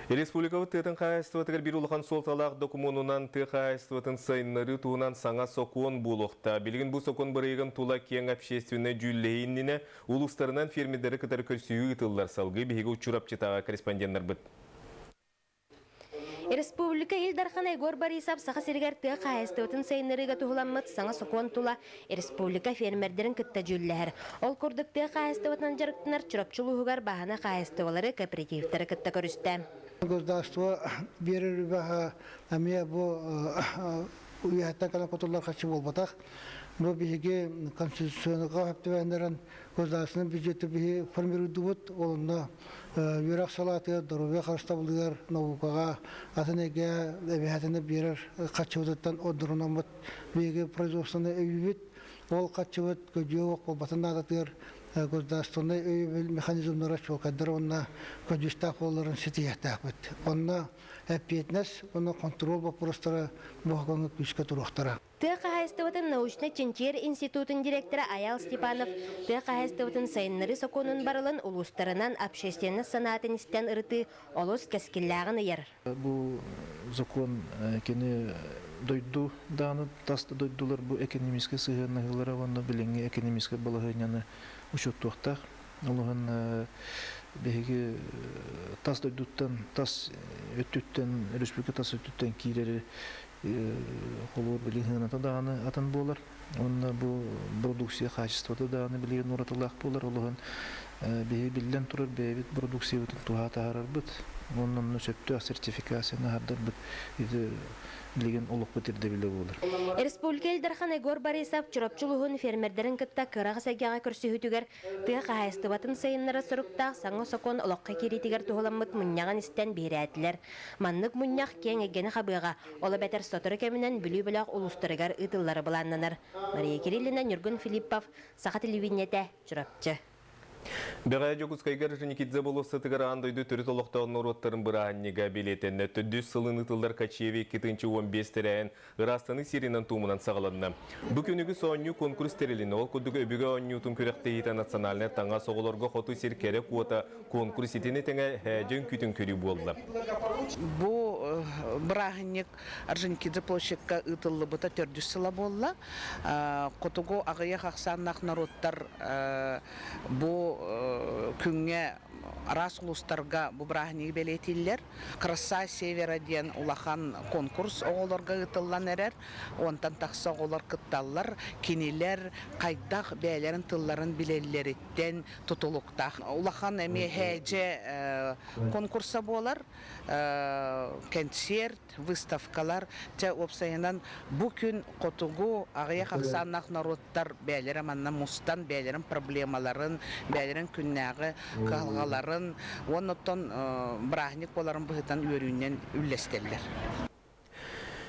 Республикалы тыытын қайыстыватығыр бір улахан солталақ документунан ты қайыстыватын сайынлары туынан саңа сокуон булуқта. Білген бұл сокуон бірейгін тула кең общественный жүллейініне улустарынан фермедері кітар көрсүйі ұтылар салғы бейгі ұчурап читаға корреспонденттер бұд. Республика Илдархан Егор Борисов саха сиргер тыа қайыстыватын сайынларыға туғыламмыт саңа сокуон тула республика фермердерін кітта жүлләр. Ол күрдік тыа қайыстыватынан жарықтынар чурапчылуғығар бағана қайыстывалары кооперативтері кітта көрісті. Государство берер баха амия бу уяттан кана котулар качы болбатак. Бу биге конституцияга хаптыбандыран государственный бюджеты биге формируйдубут. Олна юрак салаты дорубе карстабылдыр наукага атынеге эбиятыны берер качыбыттан одурунамыт биге производственный өйбүт. Ол качыбыт көжөк болбатында датыр государственный механизмнары чокадыр онна көжүстак боларын сетиятак бит. Онна эпетнес, онна контроль вопростары богоны күчкө туруктара. Тыа қайыстыватын научный Ченчер институтын директоры Аял Степанов тыа қайыстыватын сайыннары соконун барылын улустарынан общественный санатын истен ырыты олус кескиллягын ыйар. Бу закон кені дойду даны таста дойдулар бу экономический сыгыннагылары ванна биленге экономический балагыняны учуттуктак. Олуган беги тас дойдуттан тас өттүттен республика тас өттүттен кийлери холор билигин атаданы атын болар. Онна бу продукция качествода даны билигин уратылак болар. Олуган беги билден турар бебит продукция өтүп туата харарбыт. Оннан сөптү сертификацияны хардарбыт. Иде билген олук бетерде биле болар. Республика Илдархан Егор Борисов чурапчылугун фермердерин кытта кырага сагага көрсүһүтүгер тыа кайыстыбатын сайыннары суруктаах саңа сокон олокка киритигер туһуламмыт мунняган истен биэрээтлер. Маннык муннях кең эгени хабыга ола бетер сотору кеминен бүлүү бүлөк улустарыгар ытыллары буланнанар. Мария Кириллина, Нюргун Филиппов, Саха телевидениете, чурапчы. Бәғай жокускайгар Никитзе болусы тыгар андойды түрі толықтауын ұроттарын бұраннеға билетенне түдді сылын ұтылдар качеве 2-15 тәрәйін ұрастаны сиринан туымынан сағыланна. Бүкінігі соңню конкурс тәреліні ол күдігі өбігі оңнютын күректі еті национальны таңа соғыларға қоту серкері қуата конкурс етіне тәңі әжен күтін көрі болды. Бұл бірағынек Орджоникидзе площадка ұтылы бұта түрді сыла болла. Қотуғы ағыя қақсаннақ народтар бұл күнге арас улустарга бу брахни белетиллер краса севера ден улахан конкурс оголорга ытыллан эрер онтан такса оголор кытталлар кинилер кайдах бээлерин тылларын билеллериттен тутулуктах улахан эми хэже конкурса болар концерт выставкалар те опсайынан бу күн котугу агыя хаксаннак народтар бээлер манна мустан бээлерин проблемаларын бээлерин күннәгы калгаларын оннотон брахник боларын быһытан үйрүннен үллестеллер.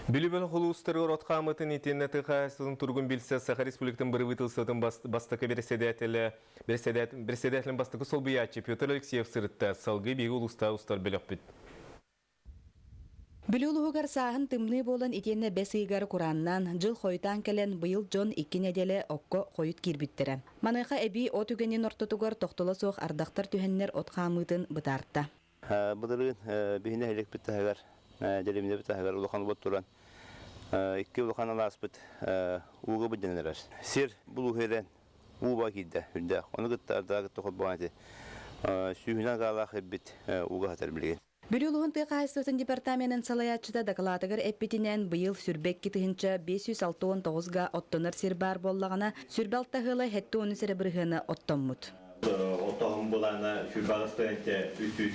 Билибел холустары ротқамытын интернеті қайсылын тұрғын білсе Саха Республиктың бірі вытылсытын бастықы берседәтлін бастықы сол бұячы Петр Алексеев сырытта салғы бегі ұлыста ұстар білік біт. Білулуғығар сағын тымны болын етені бәс үйгар құраннан жыл қойтан кәлін бұйыл жон 2 неделе оққа қойыт кирбіттірі. Манайқа әбі от үгенен ортотуғар тоқтылы соқ ардақтар түхеннер отқамытын бұтартта. Бұдырын бейіне әлек бітті әгер, дәлеміне бітті әгер ұлықан бұт тұран. 2 ұлықан алас бұт ұғы бұдденер. Сер бұл ұғырен ұға кейді үлді. Оны күттарда күтті қот бұғанды. Сүйінен ғалақ әббіт ұға қатар білген. Бүлілуғын тыйқайыстығын департаментін салаятчыда докладығыр әппетінен бұйыл сүрбек кетігінші 569-ға оттоныр сирбар боллағына сүрбалтағылы хетті оны сірі бірғыны оттонмұд. Оттоғын бұлана сүрбағыстығынте 300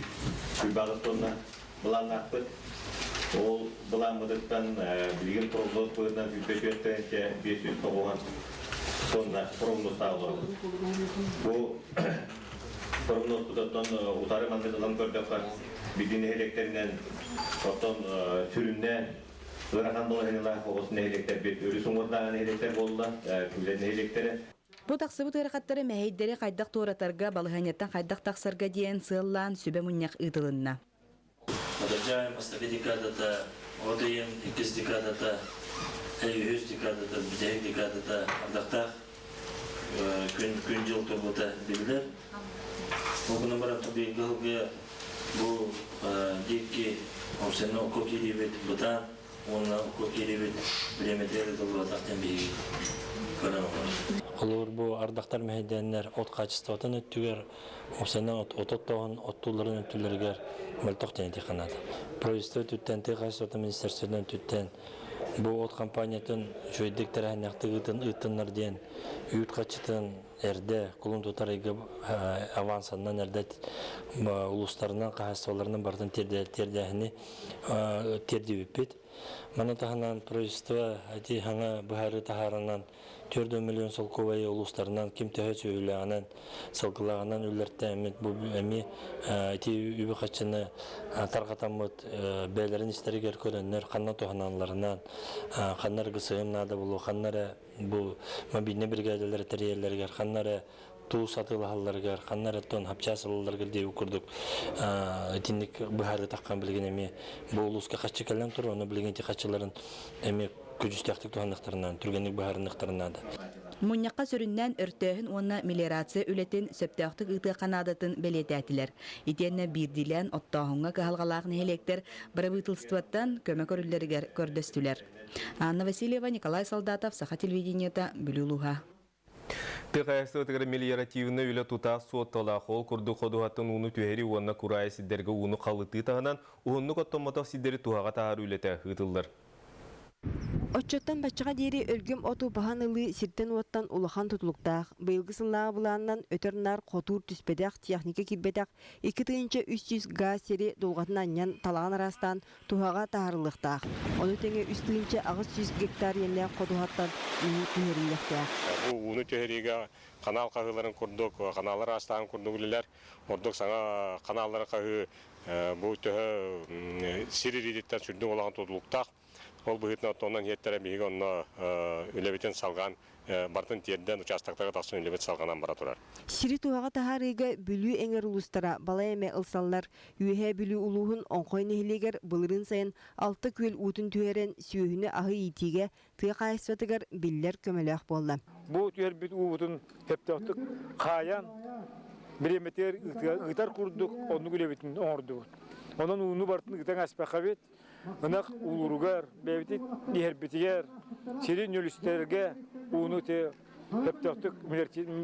сүрбағыстығына бұлана ақпыд. Ол бұламыдықтан білген пробнос бұғынан сүрбекеттігінте 590 тонна пробнос тағылыр. Бұл пробнос бұдаттан ұтары мандырдылан көрдіққа Бидin elekterinden, oton sürümden, ırakan dolayısıyla olsun elekter bir örüsün orada elekter oldular, küllerin elekteri. Bu taqsıbı tırqattары мәйдері қайдақ торатарға балығанеттен қайдақ тақсарға дейін сыллан сүбе мұняқ ұтылынна. Отаджаем остаки декадата, отайын 2 декадата, 100 декадата, 1 декадата ардақтақ күн жыл тұрғыта білдер. Оғының барам тұбей ғылғы bu dikki opsiyonu okul kiribet butan onunla okul kiribet bilemetrede dolu ataktan bir karan var. Olur bu ardaktar mehediyenler ot kaçıstı öttüger opsiyondan otottoğun ottuların öttülerger mıltok deneti kanadı. Provisto tütten tekayıstı ministersiyondan tütten bu ot kampanyatın şöydek terahinaktığıtın ıttınlar diyen üyüt kaçıtın erde kulun tutarıgı avansandan erde uluslarından kahastıvalarının bardan terdehini terdi üppet. Mana tahanan proistva hadi hanga buharı taharandan 4 milyon solkovayı uluslarından kim tehöz öylağından salgılağından öllertte emet bu emi iti übü kaçını tarqatamıt beylerin isteri gerkörenler kanna tohananlarından kanlar gısığın nada bulu kanlara bu mabine brigadeleri teriyerlerger kanlara tuğ satılı hallargar kanlara ton hapçasılılargar diye okurduk tindik buharı takkan bilgen emi bu uluska kaçı kellen tur onu bilgen kaçıların emi kücüstektik tohanlıklarından türgenlik buharınlıklarından da. Munyakka süründen örtöhün ona melioratsiya ületin söptöktük ıtı kanadatın belirtetiler. İtenne birdilen ottağınga kıhalgalağın helekter barabıtılstvattan kömek örüleriger kördöstüler. Anna Vasilyeva, Nikolay Soldatov, Saha Телевидениета, Бülüluha. Тыгайсытыгыр мелиоративны үлі тута суоттала қол күрді қодуғаттың уны түйері уанна күрайы сиддерге уны қалыты тағынан уынны көттоматақ сиддері туғаға тағар үлеті ғытылдыр. Отчоттан баччаға дейері өлгім оту бахан ылы сиртен уаттан улахан тұтылықтақ. Бұйылғы сыллаға бұланынан өтірінар қотур түспедақ, техника кирбедақ, 2-300 газ сері долғатын аньян талаған арастан туғаға тағарылықтақ. Оны теңе үстілінче ағыз 100 гектар енле қодуғаттан ұны түйеріліктақ. Бұл ұны түйеріге канал қағыларын күрдік, каналар астағын күрдік үлілер, ордық саңа каналары қағы бұл түйе сириридеттен сүрдің олаған тұтылықтақ. Ол бұғытна оннан еттері бейгі онына үлебетін салған бартын терден участақтарға тақсын үлебет салғанан бара тұрар. Сири туғаға тахарыға бүлі әңер ұлыстара бала әме ылсаллар үйе бүлі ұлуғын онқой нехілегер бұлырын сайын 6 көл ұтын түйерен сүйіні ағы етеге тұға қайсыветігер білдер көмелек болды. Бұл түйер бүт ұтын хептақтық қаян біреметер ұйтар құрдық, оны үлебетін оңырдық. Онан ұны бартын ұйтан әспәқа бет, Онақ улуругар, бәбітет нехербетігер, серен нөлістерге уыны те хептақтық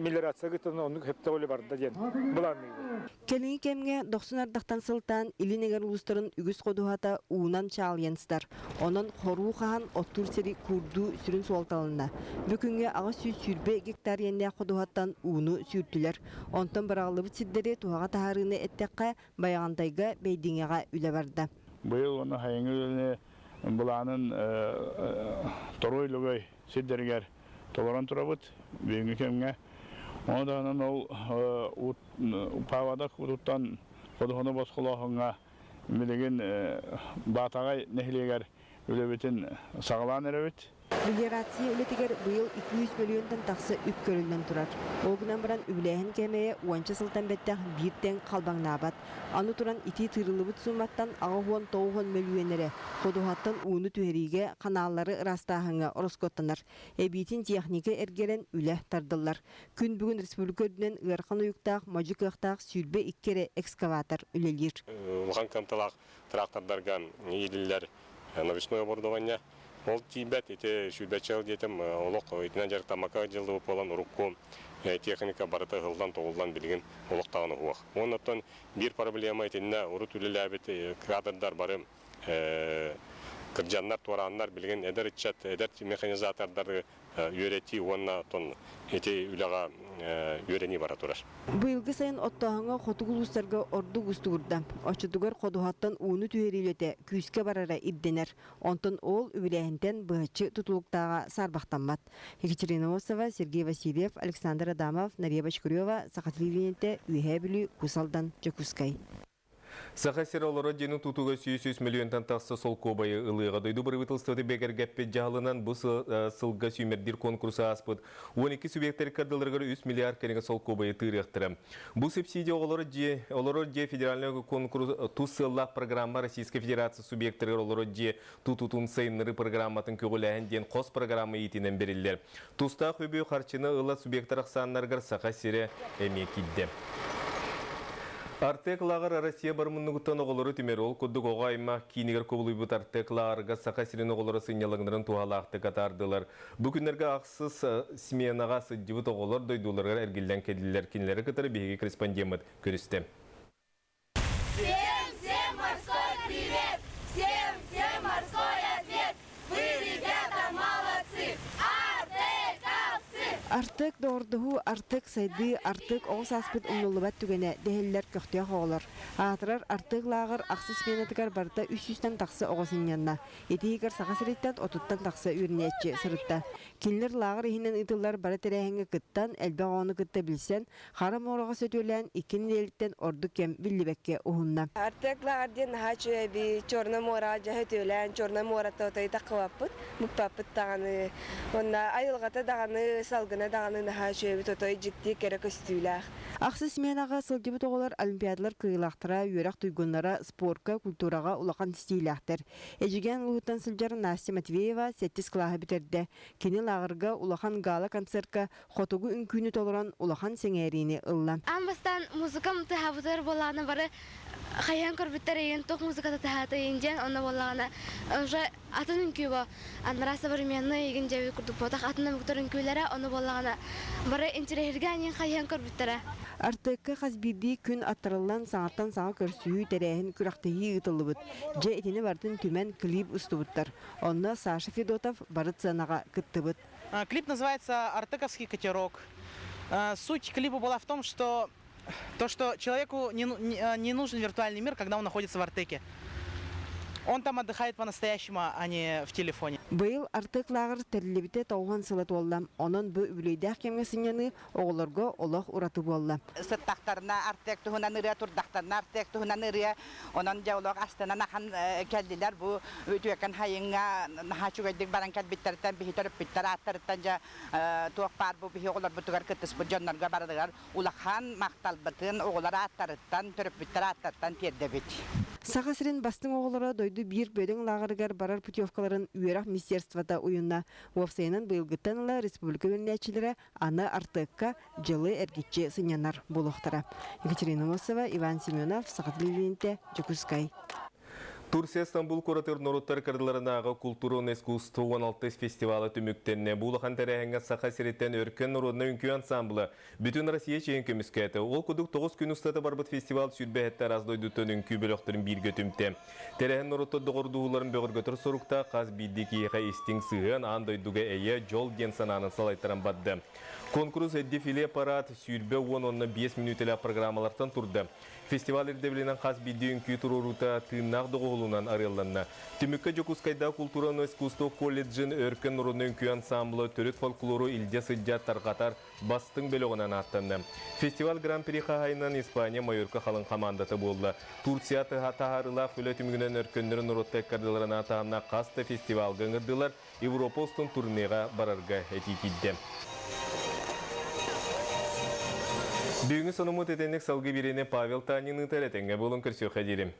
мелиорация гытын оның хепта олы барды ден. Бұланның. Келіңі кемге 90 ардақтан сылтан илинегер улустарын үгіз қодуғата уынан чағылянстар. Онын қору қаған оттур сері күрду сүрін суалталына. Бүкінге аға сүрбе гектар енне қодуғаттан уыны сүртілер. Онтан бірағылы бұтсиддері туғаға тағарыны әттеққа баяғандайға бейдіңеға үлі барды. Бұл оны хайыңы бұланын торойлығай сиддергер толаран тұрабыт, бүйінгі кемге. Одан ол павадақ ұтуттан қодығыны босқылағыңа білеген батағай нәхілегер үлебетін сағылан әрәбет. Мелиорация үлетігер бұйыл 200 миллиондан тақсы үп көрілден тұрар. Оғынан біран үләйін кәмейе уанча сылтан бәттәқ бірден қалбаңнабат. Аны тұран ити тырылыбыт сұматтан ағуан 9 миллионері қодуғаттан уыны түйеріге қаналары растағыңа ұрыскоттанар. Әбейтін техника әргерен үлі тардылар. Күн бүгін республика өдінен ғырқан ұйықтақ, мажик ұйықтақ сүрбе иккері экскаватор үлелер. Улған камталақ трактордарған елілер навесное оборудование. Ол тибет ете сүрбетчел детем олық етінен жарықтамақа жылды болан ұрыққу техника барыты ғылдан тоғылдан білген олықтағыны хуақ. Оннаттан бір проблема етініне ұры түлі ләбеті кадрдар бары кіржаннар туараннар білген әдір итчат, әдір механизатордары үйреті онна тон ете үліға үйрені бара тұрар. Бұйылғы сайын оттағыңа қотығыл ұстарға орды ғыстығырда. Очыдығыр қодуғаттан уыны түйерелеті күйіске барара ирденер. Онтын ол үләйінден бұғычы тұтылықтаға сарбақтанмат. Екатерина Осова, Сергей Васильев, Александр Адамов, Нария Башкурева, Саха Телевидениета, Үйе Бүлі, Кусалдан, Жакускай. Сахасир олары жені тұтуға 100 миллионтан тақсы сол кобайы ылыға дойду бір вытылстыды бәгер гәппет жағылынан бұл сылға сүймердер конкурсы аспыд. 12 субъекттері кардылырғыр 3 миллиард кәнеге сол кобайы тырықтыры. Бұл субсидия олары же федеральный конкурс тұсыллақ программа Российской Федерации субъекттері олары же тұтутун сайыныры программатын көгіләйін ден қос программа етінен берілдер. Тұстақ өбеу қарчыны ұлы субъекттері қсанларғыр Сахасире әме кидді. Артеклағыр Россия бармыннығыттан оғылары түмерол күдік оғайма кейінігер көбілуйбыт артеклағырға сақа сирен оғылары сынялығындырын туғалақты қатардылар. Бүкіндерге ақсыз сменаға сыджыбыт оғылар дойдуларға әргелден кәділер кенелері кітірі бейге корреспондент көрісті. Всем морской привет! Всем морской ответ! Вы, ребята, молодцы! Артык doğurduğu, artık saydı, artık oğuz aspet umlulubat tügene dehiller köhtüye oğlar. Atırar artık lağır, aksız menetikar barda 300'den taksı oğuzun yanına. Etiğer sağa sırıttan, otuttan taksı ürüniyetçi sırıtta. Kinler lağır ihinen ıtıllar bara terehenge kıttan, elbe onu kıtta bilsen, haram oğlağa sötülen ikin delikten ordu kem billibekke uhunna. Artık lağır diyen haçı bir çorna mora cahit ölen, çorna mora totayı takıvapıt, mutpapıt dağını, onda ayılgata dağını, salgına dağını haçı bir totayı ciddi kere köstüler. Aksız menağa sılcıbı doğular olimpiyatlar kıyılaqtıra, yörek duygunlara, sporka, kulturağa ulaqan istiylaqtır. Ecigen Luhutan Sılcar Nasya Matveyeva 8 kılahı bitirdi. Kini lağırga ulaqan gala konserka xotugu ünkünü toluran ulaqan sengerini ılla. Ambastan muzikam tahavutar bolağına barı Hayyan korbitler egen tok muzikata tahata yenjen ona bolağına. Уже атын үnkü bu. Anlara современный egen javi kurduk botak atına muktar ünkülere ona bolağına. Barı ençirehirgen hayyan korbitlere. Artıkka xazbirdi gün attırılan sağattan sağa körsüyü terehin küraktayı ıtılıbıt. Je etini vardın tümen klip ustubuttar. Onna Саша Федотов барыт сanağa кыттыбыт. Клип называется «Артековский катерок». Суть клипа была в том, что человеку не нужен виртуальный мир, когда он находится в Артеке. Он там отдыхает по-настоящему, а не в телефоне. Быйыл артык лағыр тәрілебіте тауған сылат оллам. Onun bu üblüydәк кемгесінені оғыларға олақ ұраты болла. Сыттақтарына артек тұхынан ұрия, тұрдақтарына артек тұхынан ұрия. Onun жаулық астынан ақан кәлділер бұл өтуекен хайыңа нахачу көйдік баран кәлбіттерден бейі төріп біттер аттарыттан жа туақ бар бұл бейі оғылар бұтығар күттіс бұл жонларға барадығар. Улақан мақтал бұтын оғылар аттарыттан төріп біттер аттарыттан перде біт. Сақасырын бастың оғылары дойду бір бөдің лағырығар барар путевкаларын үйерақ министерствода ойынна. Уапсайынан бұйылғыттанылы республика өрнәтшілері аны артыққа жылы әргетче сынянар болуқтара. Екатерина Мосова, Иван Семенов, Сақатылевенте, Жекускай. Турция Стамбул Куратыр Норуттар кардыларынағы культурон искусство 16 фестивалы түміктенне бұлыған тәрәңгі сақа сереттен өркен народна үнкі ансамблы бүтін Россия чейін көміскәті. Ол күдік 9 күн ұстаты барбыт фестивал сүрбәхеттер аздойдуттан үнкі бөліқтірін бірге түмте. Тәрәңгі Норутты доғырдуғыларын бөғір götір сұрықта қаз биддекі еға істің сығын андойдуға әйе жол ген сананын салайттаран бадды. Конкурс дефиле парад сүрбе 10-5 минутелі программалардан тұрды. Фестиваль ердебілінен қаз бидде үнкі тұрурута тыыннақ доғылынан арыланна. Түмікке Жекускайда культураны искусство колледжін өркен нұрыны үнкі ансамблы түрік фольклору илде сыджаттар қатар бастың бөліғынан аттанды. Фестиваль Гран-при қағайынан Испания Майорка қалың командаты болды. Турция тағарылақ өлі түмігінен өркендерін ұрытты кардыларына тағына қасты фестиваль ғыңырдылар Европостың турнеға барарға әтекейді. Бүгінгі сонымы тетенік салғы берені Павел Танины тәрәтенге болын көрсеу қадерім.